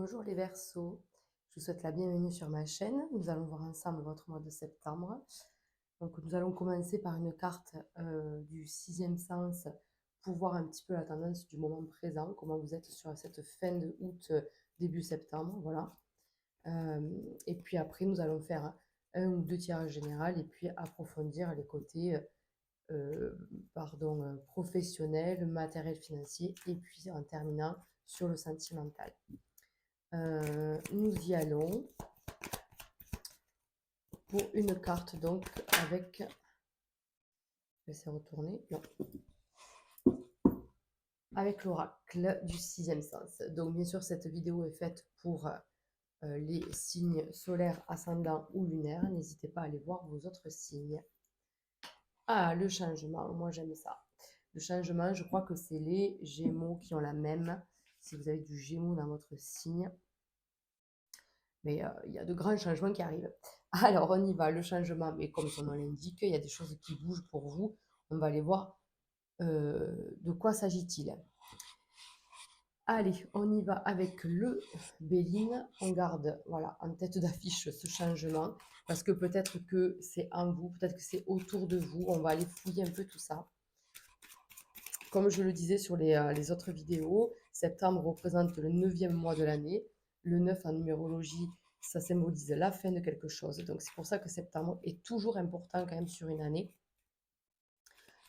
Bonjour les Verseaux, je vous souhaite la bienvenue sur ma chaîne. Nous allons voir ensemble votre mois de septembre. Donc nous allons commencer par une carte du sixième sens pour voir un petit peu la tendance du moment présent, comment vous êtes sur cette fin de août, début septembre, voilà. Et puis après nous allons faire un ou deux tirages généraux et puis approfondir les côtés professionnels, matériel, financier et puis en terminant sur le sentimental. Nous y allons pour une carte donc avec, je vais essayer de retourner, non, avec l'oracle du sixième sens. Donc bien sûr cette vidéo est faite pour les signes solaires, ascendants ou lunaires. N'hésitez pas à aller voir vos autres signes. Ah, le changement, moi j'aime ça. Le changement, je crois que c'est les Gémeaux qui ont la même. Si vous avez du Gémeaux dans votre signe, mais il y a de grands changements qui arrivent. Alors, on y va, le changement, mais comme son nom l'indique, il y a des choses qui bougent pour vous. On va aller voir de quoi s'agit-il. Allez, on y va avec le Béline. On garde voilà, en tête d'affiche ce changement, parce que peut-être que c'est en vous, peut-être que c'est autour de vous. On va aller fouiller un peu tout ça. Comme je le disais sur les autres vidéos, septembre représente le 9e mois de l'année. Le 9 en numérologie, ça symbolise la fin de quelque chose. Donc c'est pour ça que septembre est toujours important quand même sur une année.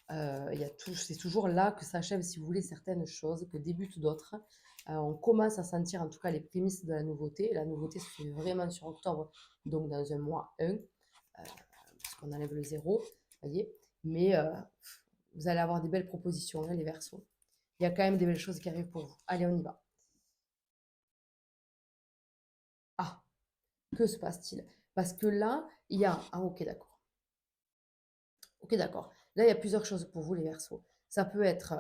C'est toujours là que s'achèvent, si vous voulez, certaines choses, que débutent d'autres. On commence à sentir en tout cas les prémices de la nouveauté. La nouveauté se fait vraiment sur octobre, donc dans un mois 1, parce qu'on enlève le 0, voyez. Mais vous allez avoir des belles propositions, hein, les Verseaux. Il y a quand même des belles choses qui arrivent pour vous. Allez, on y va. Ah, que se passe-t-il? Parce que là, il y a... Ah, ok, d'accord. Ok, d'accord. Là, il y a plusieurs choses pour vous, les Verseaux. Ça peut être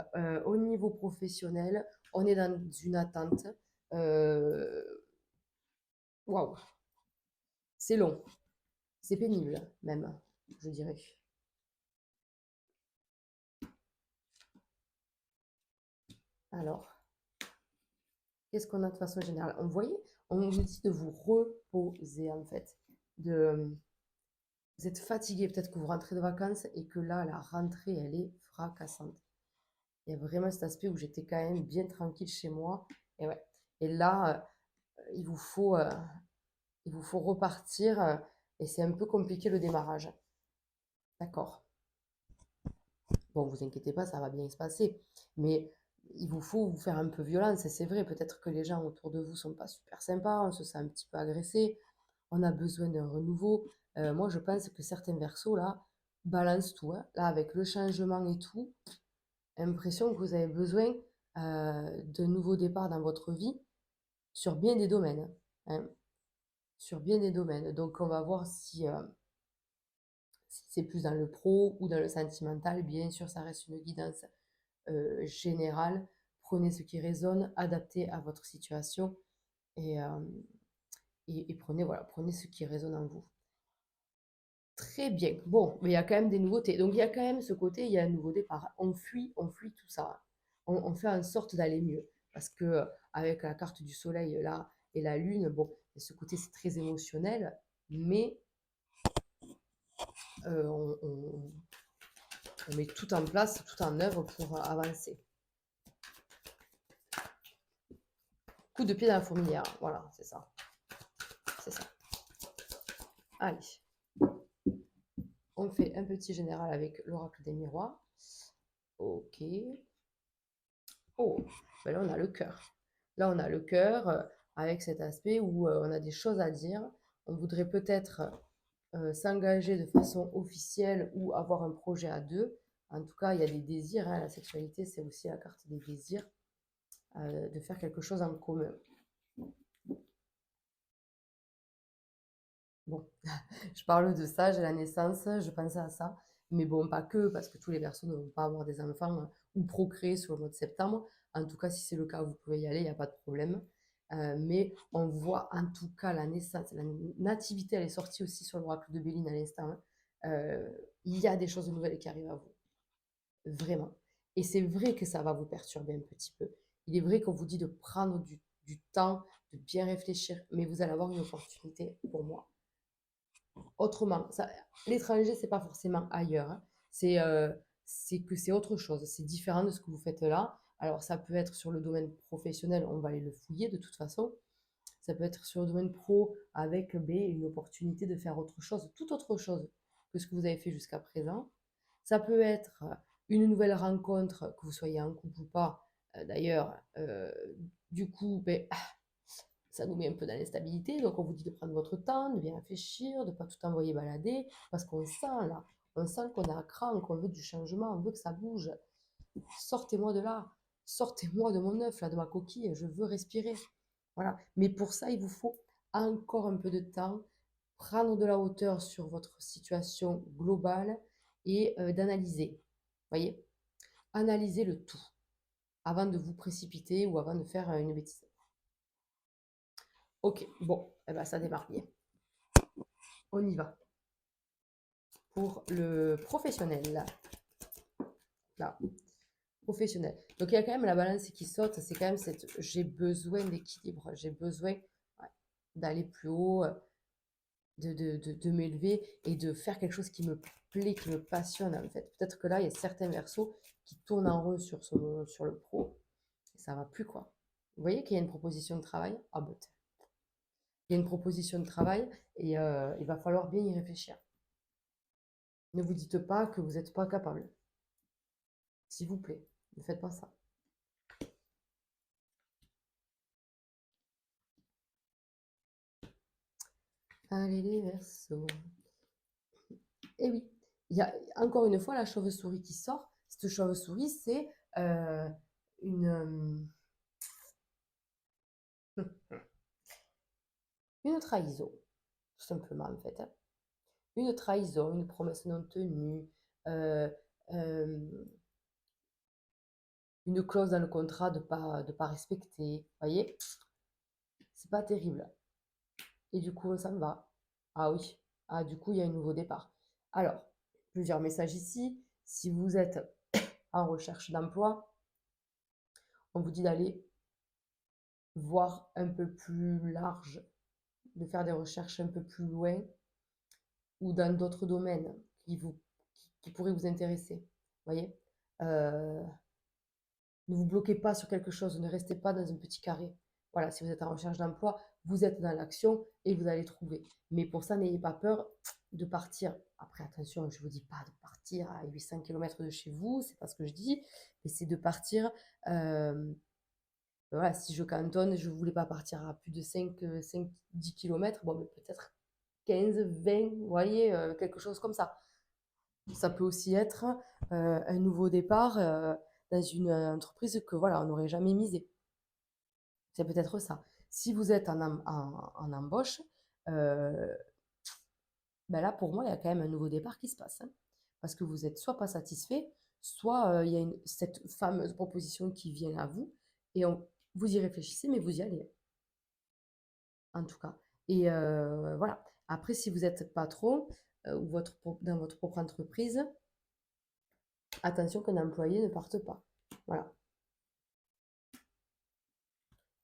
au niveau professionnel, on est dans une attente. Waouh, c'est long, c'est pénible même, je dirais. Alors, qu'est-ce qu'on a de façon générale? On voyait, on vous dit de vous reposer en fait. Vous êtes fatigué, peut-être que vous rentrez de vacances et que là, la rentrée, elle est fracassante. Il y a vraiment cet aspect où j'étais quand même bien tranquille chez moi. Et, ouais. Et là, il vous faut, euh, il vous faut repartir et c'est un peu compliqué le démarrage. D'accord. Bon, vous inquiétez pas, ça va bien se passer. Mais il vous faut vous faire un peu violence. Et c'est vrai, peut-être que les gens autour de vous sont pas super sympas, on se sent un petit peu agressé, on a besoin d'un renouveau. Moi, je pense que certains versos, là, balancent tout, hein. Là, avec le changement et tout, l'impression que vous avez besoin de nouveaux départs dans votre vie sur bien des domaines, hein, sur bien des domaines. Donc, on va voir si c'est plus dans le pro ou dans le sentimental. Bien sûr, ça reste une guidance générale. Prenez ce qui résonne, adaptez à votre situation et, euh, et prenez, voilà, prenez ce qui résonne en vous. Très bien. Bon, mais il y a quand même des nouveautés. Donc il y a quand même ce côté, il y a un nouveau départ. On fuit tout ça. On fait en sorte d'aller mieux. Parce que avec la carte du soleil là et la lune, bon, ce côté c'est très émotionnel, mais euh, on, on- on met tout en place, tout en œuvre pour avancer. Coup de pied dans la fourmilière. Voilà, c'est ça. C'est ça. Allez, on fait un petit général avec l'oracle des miroirs. Ok. Oh, ben là on a le cœur. Là on a le cœur avec cet aspect où on a des choses à dire. On voudrait peut-être s'engager de façon officielle ou avoir un projet à deux. En tout cas, il y a des désirs, hein. La sexualité, c'est aussi la carte des désirs, de faire quelque chose en commun. Bon, je parle de ça, j'ai la naissance, je pensais à ça. Mais bon, pas que, parce que tous les personnes ne vont pas avoir des enfants ou procréer sur le mois de septembre. En tout cas, si c'est le cas, vous pouvez y aller, il n'y a pas de problème. Mais on voit en tout cas la naissance, la nativité, elle est sortie aussi sur l'oracle de Béline à l'instant, hein. Il y a des choses nouvelles qui arrivent à vous. Vraiment. Et c'est vrai que ça va vous perturber un petit peu. Il est vrai qu'on vous dit de prendre du temps, de bien réfléchir, mais vous allez avoir une opportunité pour moi. Autrement, l'étranger, c'est pas forcément ailleurs, hein. C'est que c'est autre chose, c'est différent de ce que vous faites là. Alors, ça peut être sur le domaine professionnel, on va aller le fouiller de toute façon. Ça peut être sur le domaine pro avec une opportunité de faire autre chose, toute autre chose que ce que vous avez fait jusqu'à présent. Ça peut être une nouvelle rencontre, que vous soyez en couple ou pas. D'ailleurs, du coup, ça nous met un peu dans l'instabilité. Donc, on vous dit de prendre votre temps, de bien réfléchir, de ne pas tout envoyer balader, parce qu'on sent là, on sent qu'on a à cran, qu'on veut du changement, on veut que ça bouge. Sortez-moi de là, sortez-moi de mon œuf, là, de ma coquille, je veux respirer. Voilà. Mais pour ça, il vous faut encore un peu de temps, prendre de la hauteur sur votre situation globale et d'analyser. Voyez, analysez le tout avant de vous précipiter ou avant de faire une bêtise. Ok, bon, eh ben, ça démarre bien. On y va. Pour le professionnel. Là, professionnel. Donc il y a quand même la balance qui saute, c'est quand même cette j'ai besoin d'équilibre, j'ai besoin d'aller plus haut, de m'élever et de faire quelque chose qui me plaît, qui me passionne en fait. Peut-être que là, il y a certains versos qui tournent en rond sur le pro et ça va plus quoi. Vous voyez qu'il y a une proposition de travail? Ah ben, il y a une proposition de travail et il va falloir bien y réfléchir. Ne vous dites pas que vous n'êtes pas capable. S'il vous plaît, ne faites pas ça. Allez les versos. Et oui, il y a encore une fois la chauve-souris qui sort. Cette chauve-souris, c'est une, une trahison, tout simplement en fait, hein. Une trahison, une promesse non tenue, euh, euh, une clause dans le contrat de pas respecter. Vous voyez, c'est pas terrible. Et du coup, ça me va. Ah oui, ah du coup, il y a un nouveau départ. Alors, plusieurs messages ici. Si vous êtes en recherche d'emploi, on vous dit d'aller voir un peu plus large, de faire des recherches un peu plus loin ou dans d'autres domaines qui pourraient vous intéresser. Vous voyez. Euh, Ne vous bloquez pas sur quelque chose, ne restez pas dans un petit carré. Voilà, si vous êtes en recherche d'emploi, vous êtes dans l'action et vous allez trouver. Mais pour ça, n'ayez pas peur de partir. Après, attention, je ne vous dis pas de partir à 800 km de chez vous, c'est pas ce que je dis, mais c'est de partir. Voilà, si je cantonne, je ne voulais pas partir à plus de 10 km, bon, mais peut-être 15, 20, vous voyez, quelque chose comme ça. Ça peut aussi être un nouveau départ dans une entreprise que voilà, on n'aurait jamais misé. C'est peut-être ça. Si vous êtes en embauche, euh, ben là, pour moi, il y a quand même un nouveau départ qui se passe, hein. Parce que vous êtes soit pas satisfait, soit il y a cette fameuse proposition qui vient à vous, et vous y réfléchissez, mais vous y allez, en tout cas. Et voilà. Après, si vous êtes patron ou dans votre propre entreprise, attention qu'un employé ne parte pas. Voilà.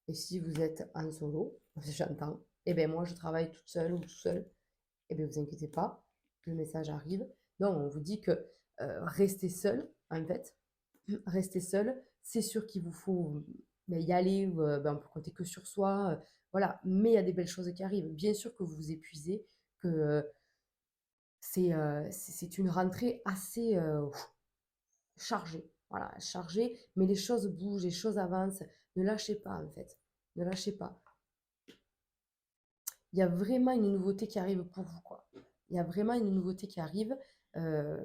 Et si vous êtes en solo, j'entends, eh bien moi je travaille toute seule ou tout seul, eh bien vous inquiétez pas, le message arrive. Non, on vous dit que restez seul, en fait. Restez seul, c'est sûr qu'il vous faut y aller, on peut compter que sur soi, voilà. Mais il y a des belles choses qui arrivent. Bien sûr que vous vous épuisez, que c'est une rentrée assez chargée. Voilà, chargée, mais les choses bougent, les choses avancent. Ne lâchez pas, en fait. Ne lâchez pas. Il y a vraiment une nouveauté qui arrive pour vous, quoi. Il y a vraiment une nouveauté qui arrive. Euh,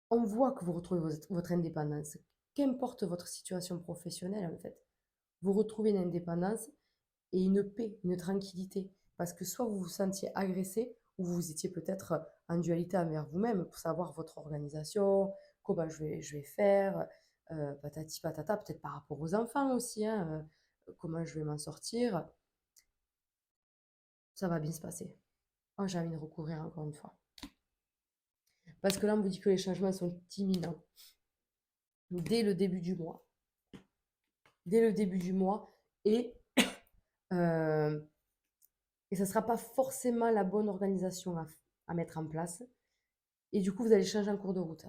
on voit que vous retrouvez votre indépendance. Qu'importe votre situation professionnelle, en fait. Vous retrouvez une indépendance et une paix, une tranquillité. Parce que soit vous vous sentiez agressé, ou vous étiez peut-être en dualité envers vous-même pour savoir votre organisation, comment je vais faire, patati patata, peut-être par rapport aux enfants aussi, hein, comment je vais m'en sortir. Ça va bien se passer. Oh, j'ai envie de recouvrir encore une fois. Parce que là, on vous dit que les changements sont imminents. Dès le début du mois. Dès le début du mois. Et Euh, et ça ne sera pas forcément la bonne organisation à mettre en place. Et du coup, vous allez changer en cours de route.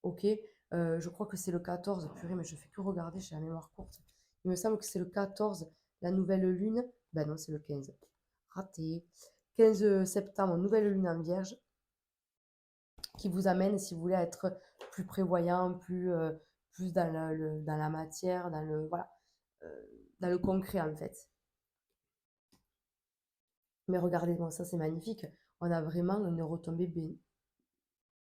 Ok, je crois que c'est le 14, purée, mais je fais que regarder, j'ai la mémoire courte. Il me semble que c'est le 14, la nouvelle lune. Ben non, c'est le 15. Raté. 15 septembre, nouvelle lune en vierge, qui vous amène, si vous voulez, à être plus prévoyant, plus dans dans la matière, voilà, euh, dans le concret en fait. Mais regardez-moi, ça c'est magnifique. On a vraiment une retombée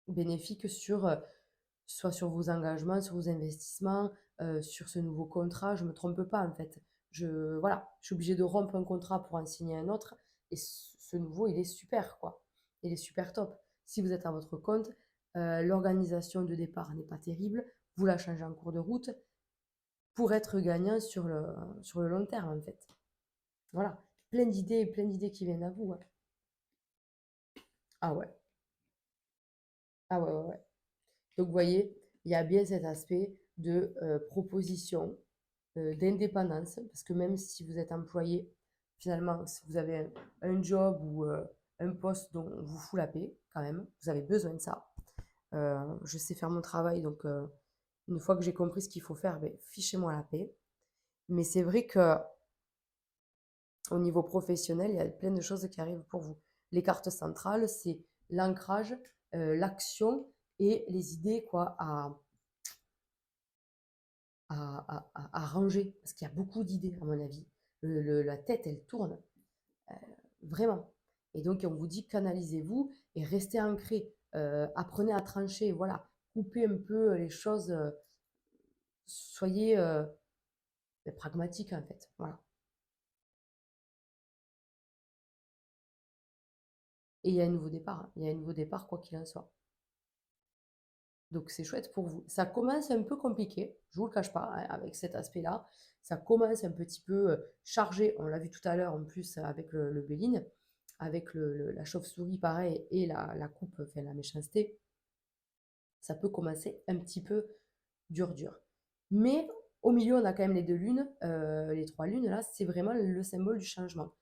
bénéfique soit sur vos engagements, sur vos investissements, sur ce nouveau contrat. Je ne me trompe pas en fait. Voilà, je suis obligée de rompre un contrat pour en signer un autre. Et ce nouveau, il est super, quoi. Il est super top. Si vous êtes à votre compte, l'organisation de départ n'est pas terrible. Vous la changez en cours de route pour être gagnant sur le long terme, en fait. Voilà. Plein d'idées qui viennent à vous, hein. Ah ouais. Ah ouais, ouais, ouais. Donc, vous voyez, il y a bien cet aspect de proposition, d'indépendance, parce que même si vous êtes employé, finalement, si vous avez un job ou un poste dont on vous fout la paix, quand même, vous avez besoin de ça. Je sais faire mon travail, donc une fois que j'ai compris ce qu'il faut faire, ben, fichez-moi la paix. Mais c'est vrai que au niveau professionnel, il y a plein de choses qui arrivent pour vous. Les cartes centrales, c'est l'ancrage, l'action et les idées quoi, à ranger. Parce qu'il y a beaucoup d'idées, à mon avis. La tête, elle tourne, euh, vraiment. Et donc, on vous dit canalisez-vous et restez ancré. Apprenez à trancher, voilà. Coupez un peu les choses. Soyez pragmatique, en fait. Voilà. Et il y a un nouveau départ, hein. Il y a un nouveau départ, quoi qu'il en soit. Donc c'est chouette pour vous. Ça commence un peu compliqué, je vous le cache pas, hein, avec cet aspect-là. Ça commence un petit peu chargé, on l'a vu tout à l'heure en plus avec le Béline, avec la chauve-souris pareil et la coupe, enfin la méchanceté. Ça peut commencer un petit peu dur. Mais au milieu, on a quand même les deux lunes, les trois lunes, là, c'est vraiment le symbole du changement.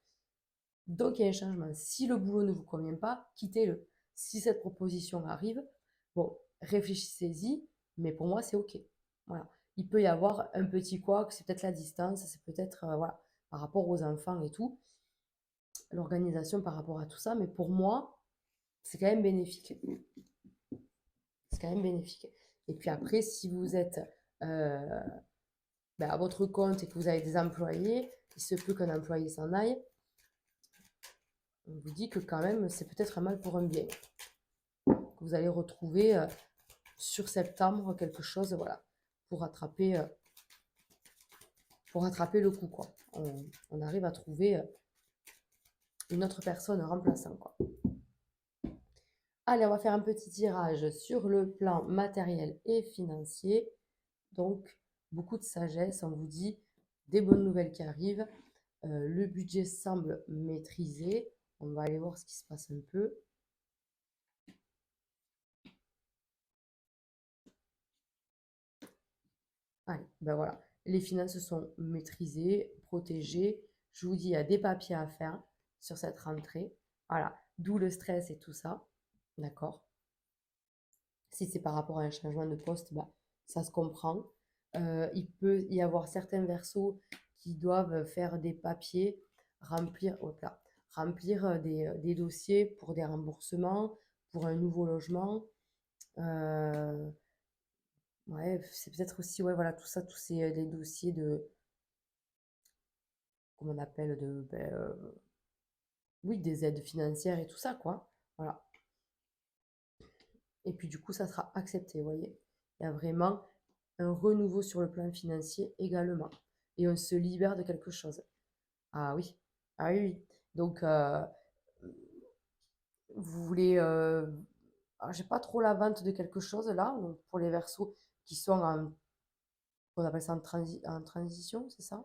Donc il y a un changement. Si le boulot ne vous convient pas, quittez-le. Si cette proposition arrive, bon, réfléchissez-y, mais pour moi, c'est OK. Voilà. Il peut y avoir un petit couac, c'est peut-être la distance, c'est peut-être voilà, par rapport aux enfants et tout, l'organisation par rapport à tout ça, mais pour moi, c'est quand même bénéfique. C'est quand même bénéfique. Et puis après, si vous êtes euh, ben, à votre compte et que vous avez des employés, il se peut qu'un employé s'en aille, on vous dit que quand même, c'est peut-être un mal pour un bien. Vous allez retrouver sur septembre quelque chose, voilà, pour rattraper, euh, pour rattraper le coup, quoi. On arrive à trouver une autre personne remplaçant, quoi. Allez, on va faire un petit tirage sur le plan matériel et financier. Donc, beaucoup de sagesse, on vous dit des bonnes nouvelles qui arrivent. Le budget semble maîtrisé. On va aller voir ce qui se passe un peu. Allez, ben voilà. Les finances sont maîtrisées, protégées. Je vous dis, il y a des papiers à faire sur cette rentrée. Voilà, d'où le stress et tout ça. D'accord. Si c'est par rapport à un changement de poste, bah, ça se comprend. Il peut y avoir certains versos qui doivent faire des papiers, remplir, hop là, remplir des dossiers pour des remboursements, pour un nouveau logement. Euh, ouais, c'est peut-être aussi, ouais, voilà, tout ça, tous ces les dossiers de, comment on appelle, oui, des aides financières et tout ça, quoi. Voilà. Et puis du coup, ça sera accepté, vous voyez. Il y a vraiment un renouveau sur le plan financier également. Et on se libère de quelque chose. Ah oui, ah oui, oui. Donc, vous voulez... j'ai pas trop la vente de quelque chose là, donc pour les versos qui sont en... On appelle ça en transition, c'est ça?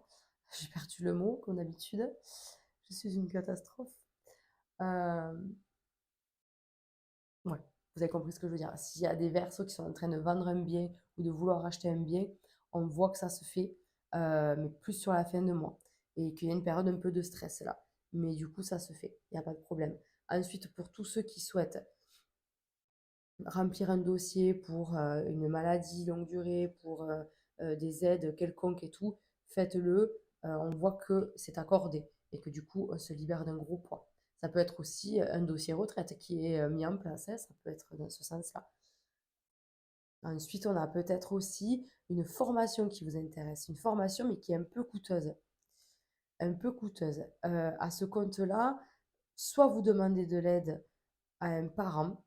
J'ai perdu le mot, comme d'habitude. Je suis une catastrophe. Euh, Ouais, vous avez compris ce que je veux dire. S'il y a des versos qui sont en train de vendre un bien ou de vouloir acheter un bien, on voit que ça se fait, mais plus sur la fin de mois. et qu'il y a une période un peu de stress là. Mais du coup, ça se fait, il n'y a pas de problème. Ensuite, pour tous ceux qui souhaitent remplir un dossier pour une maladie longue durée, pour des aides quelconques et tout, faites-le. On voit que c'est accordé et que du coup, on se libère d'un gros poids. Ça peut être aussi un dossier retraite qui est mis en place, hein, ça peut être dans ce sens-là. Ensuite, on a peut-être aussi une formation qui vous intéresse, une formation mais qui est un peu coûteuse. Un peu coûteuse. À ce compte-là, soit vous demandez de l'aide à un parent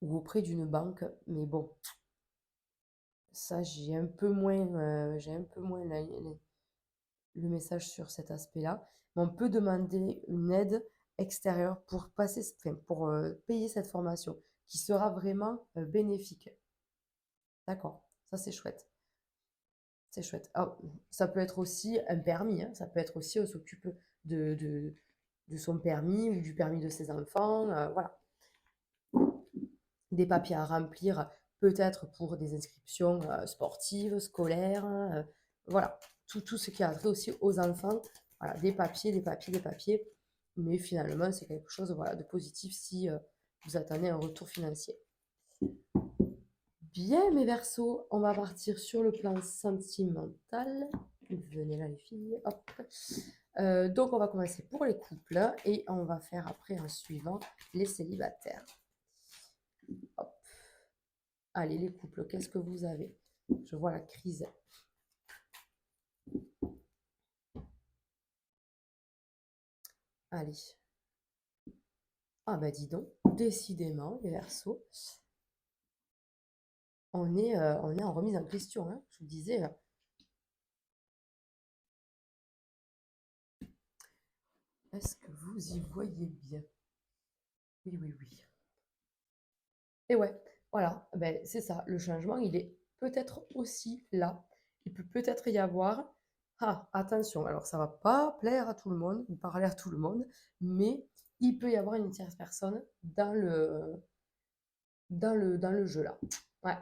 ou auprès d'une banque, mais bon, ça, j'ai un peu moins le message sur cet aspect-là. Mais on peut demander une aide extérieure pour passer, enfin, pour payer cette formation qui sera vraiment bénéfique. D'accord, ça c'est chouette. C'est chouette. Ah, ça peut être aussi un permis, hein. Ça peut être aussi, on s'occupe de, de, de son permis ou du permis de ses enfants. Voilà. Des papiers à remplir, peut-être pour des inscriptions sportives, scolaires. Voilà. Tout ce qui a trait aussi aux enfants. Voilà. Des papiers, des papiers, des papiers. Mais finalement, c'est quelque chose voilà, de positif si vous attendez un retour financier. Bien, mes versos, on va partir sur le plan sentimental. Venez là, les filles. Hop. Donc, on va commencer pour les couples et on va faire après en suivant les célibataires. Hop. Allez, les couples, qu'est-ce que vous avez? Je vois la crise. Allez. Ah bah dis donc, décidément, les versos, on est en remise en question, hein. Je vous disais, est-ce que vous y voyez bien? Oui, oui, oui. Et ouais, voilà, ben, c'est ça, le changement, il est peut-être aussi là. Il peut peut-être y avoir, ah, attention, alors ça va pas plaire à tout le monde, ou parler à tout le monde, mais il peut y avoir une tierce personne dans le jeu là. Ouais.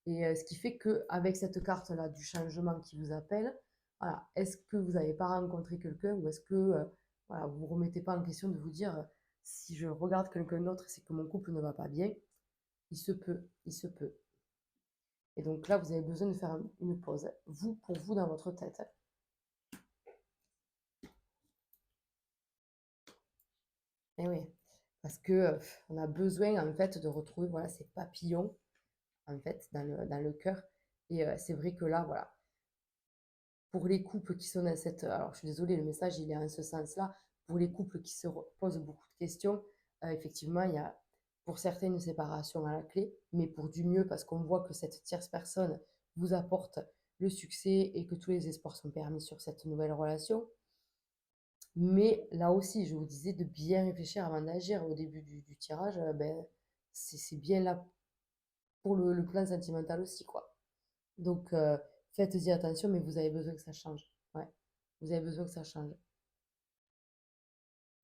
Et ce qui fait qu'avec cette carte-là du changement qui vous appelle, voilà, est-ce que vous n'avez pas rencontré quelqu'un ou est-ce que voilà, vous ne vous remettez pas en question de vous dire si je regarde quelqu'un d'autre, c'est que mon couple ne va pas bien, il se peut, il se peut. Et donc là, vous avez besoin de faire une pause, vous, pour vous, dans votre tête. Et oui, parce que on a besoin, en fait, de retrouver, voilà, ces papillons, en fait, dans le cœur. Et c'est vrai que là, voilà, pour les couples qui sont dans cette... Alors, je suis désolée, le message, il est en ce sens-là. Pour les couples qui se posent beaucoup de questions, effectivement, il y a pour certains une séparation à la clé, mais pour du mieux, parce qu'on voit que cette tierce personne vous apporte le succès et que tous les espoirs sont permis sur cette nouvelle relation. Mais là aussi, je vous disais de bien réfléchir avant d'agir. Au début du tirage, ben, c'est bien là pour le plan sentimental aussi, quoi. Donc, faites-y attention, mais vous avez besoin que ça change. Ouais, vous avez besoin que ça change.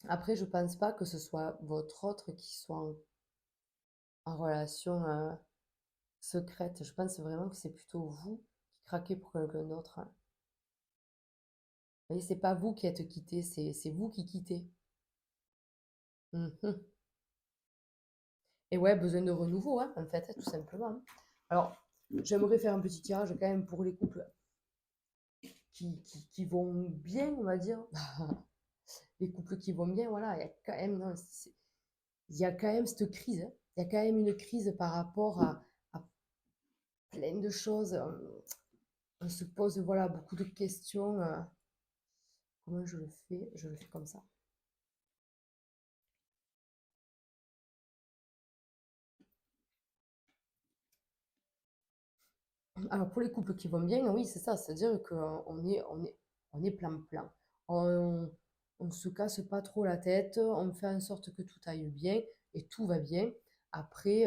Après, je pense pas que ce soit votre autre qui soit en relation secrète. Je pense vraiment que c'est plutôt vous qui craquez pour quelqu'un d'autre, hein. Vous voyez, c'est pas vous qui êtes quitté, c'est vous qui quittez. Mhm. Et ouais, besoin de renouveau, hein, en fait, tout simplement, hein. Alors, j'aimerais faire un petit tirage quand même pour les couples qui vont bien, on va dire. Les couples qui vont bien, voilà, il y a quand même, non, il y a quand même cette crise, hein. Il y a quand même une crise par rapport à plein de choses. On se pose, voilà, beaucoup de questions. Comment je le fais? Je le fais comme ça. Alors, pour les couples qui vont bien, oui, c'est ça. C'est-à-dire qu'on est plan-plan. On ne se casse pas trop la tête. On fait en sorte que tout aille bien et tout va bien. Après,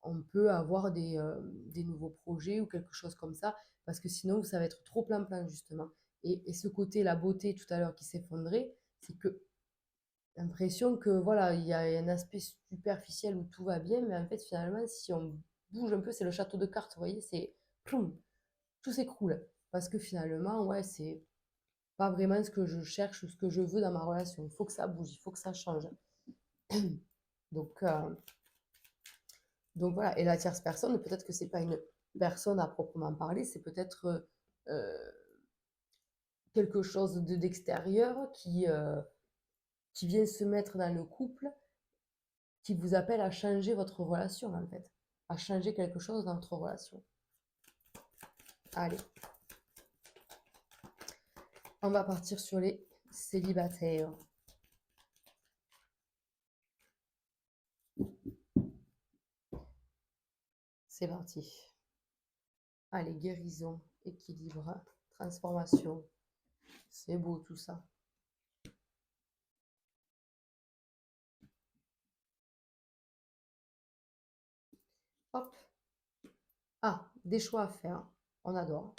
on peut avoir des nouveaux projets ou quelque chose comme ça. Parce que sinon, ça va être trop plan-plan, justement. Et ce côté, la beauté tout à l'heure qui s'effondrait, c'est que l'impression que voilà, il y a un aspect superficiel où tout va bien, mais en fait, finalement, si on bouge un peu, c'est le château de cartes, vous voyez, c'est ploum, tout s'écroule. Parce que finalement, ouais, pas vraiment ce que je cherche ou ce que je veux dans ma relation. Il faut que ça bouge, il faut que ça change. Donc, euh, donc voilà. Et la tierce personne, peut-être que c'est pas une personne à proprement parler, c'est peut-être quelque chose d'extérieur qui vient se mettre dans le couple, qui vous appelle à changer votre relation en fait, à changer quelque chose dans votre relation. Allez, on va partir sur les célibataires. C'est parti. Allez, guérison, équilibre, transformation. C'est beau tout ça. Hop. Ah, des choix à faire. On adore.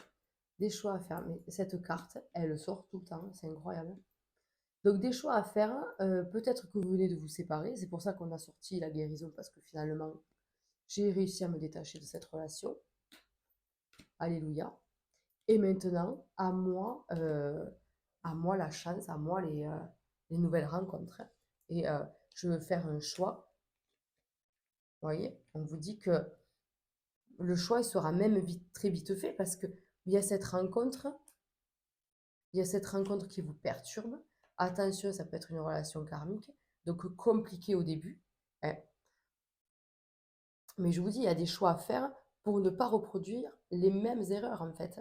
Des choix à faire. Mais cette carte, elle sort tout le temps. C'est incroyable. Donc des choix à faire. Peut-être que vous venez de vous séparer. C'est pour ça qu'on a sorti la guérison. Parce que finalement, j'ai réussi à me détacher de cette relation. Alléluia. Et maintenant, à moi la chance, à moi les nouvelles rencontres. Et je veux faire un choix. Vous voyez, on vous dit que le choix il sera même vite, très vite fait parce que il y a cette rencontre, il y a cette rencontre qui vous perturbe. Attention, ça peut être une relation karmique, donc compliqué au début, hein. Mais je vous dis, il y a des choix à faire pour ne pas reproduire les mêmes erreurs en fait,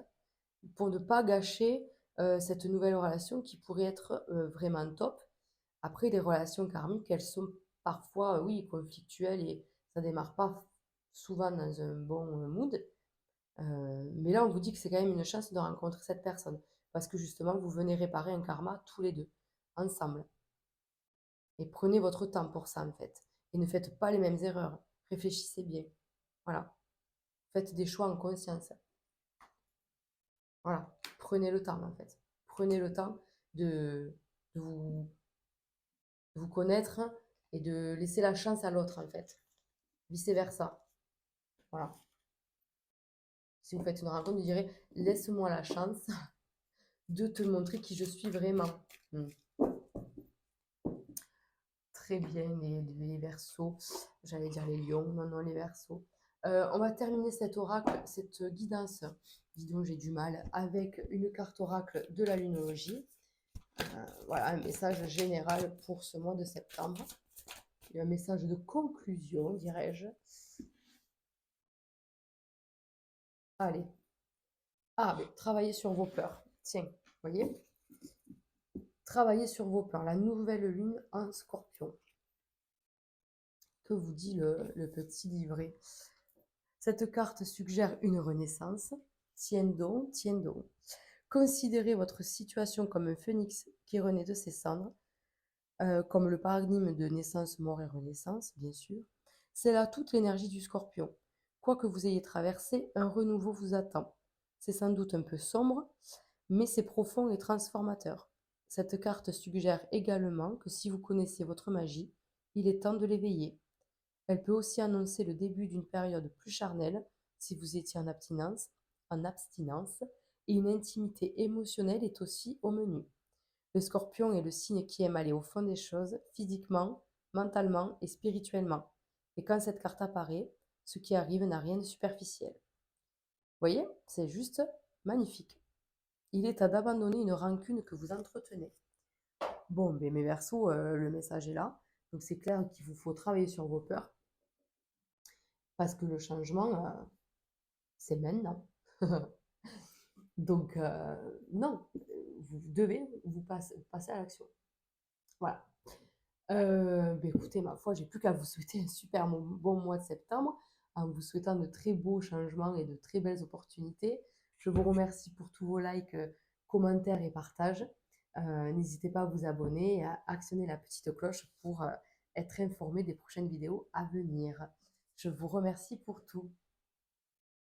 pour ne pas gâcher cette nouvelle relation qui pourrait être vraiment top. Après, les relations karmiques, elles sont parfois, oui, conflictuelles et ça démarre pas souvent dans un bon mood. Mais là, on vous dit que c'est quand même une chance de rencontrer cette personne. Parce que justement, vous venez réparer un karma tous les deux, ensemble. Et prenez votre temps pour ça, en fait. Et ne faites pas les mêmes erreurs. Réfléchissez bien. Voilà. Faites des choix en conscience. Voilà. Prenez le temps, en fait. Prenez le temps de, de vous, de vous connaître et de laisser la chance à l'autre, en fait. Vice-versa. Voilà. Si vous faites une rencontre, vous direz, laisse-moi la chance de te montrer qui je suis vraiment. Hmm. Très bien, les Verseaux. J'allais dire les lions, non, non, les Verseaux. On va terminer cet oracle, cette guidance, dis donc j'ai du mal, avec une carte oracle de la lunologie. Voilà, un message général pour ce mois de septembre. Et un message de conclusion, dirais-je. Allez. Ah, mais travaillez sur vos peurs. Tiens, voyez, travaillez sur vos peurs. La nouvelle lune en scorpion. Que vous dit le petit livret? Cette carte suggère une renaissance. Tiens donc, tiens donc. Considérez votre situation comme un phénix qui renaît de ses cendres, comme le paradigme de naissance, mort et renaissance, bien sûr. C'est là toute l'énergie du scorpion. Quoi que vous ayez traversé, un renouveau vous attend. C'est sans doute un peu sombre, mais c'est profond et transformateur. Cette carte suggère également que si vous connaissez votre magie, il est temps de l'éveiller. Elle peut aussi annoncer le début d'une période plus charnelle si vous étiez en abstinence, et une intimité émotionnelle est aussi au menu. Le scorpion est le signe qui aime aller au fond des choses, physiquement, mentalement et spirituellement. Et quand cette carte apparaît, ce qui arrive n'a rien de superficiel. Vous voyez, c'est juste magnifique. Il est temps d'abandonner une rancune que vous entretenez. Bon, ben mes Verseaux, le message est là. Donc c'est clair qu'il vous faut travailler sur vos peurs parce que le changement, c'est maintenant. Donc, non, vous devez passer à l'action. Voilà. Ben écoutez, ma foi, j'ai plus qu'à vous souhaiter un super bon mois de septembre, en vous souhaitant de très beaux changements et de très belles opportunités. Je vous remercie pour tous vos likes, commentaires et partages. N'hésitez pas à vous abonner et à actionner la petite cloche pour être informé des prochaines vidéos à venir. Je vous remercie pour tout.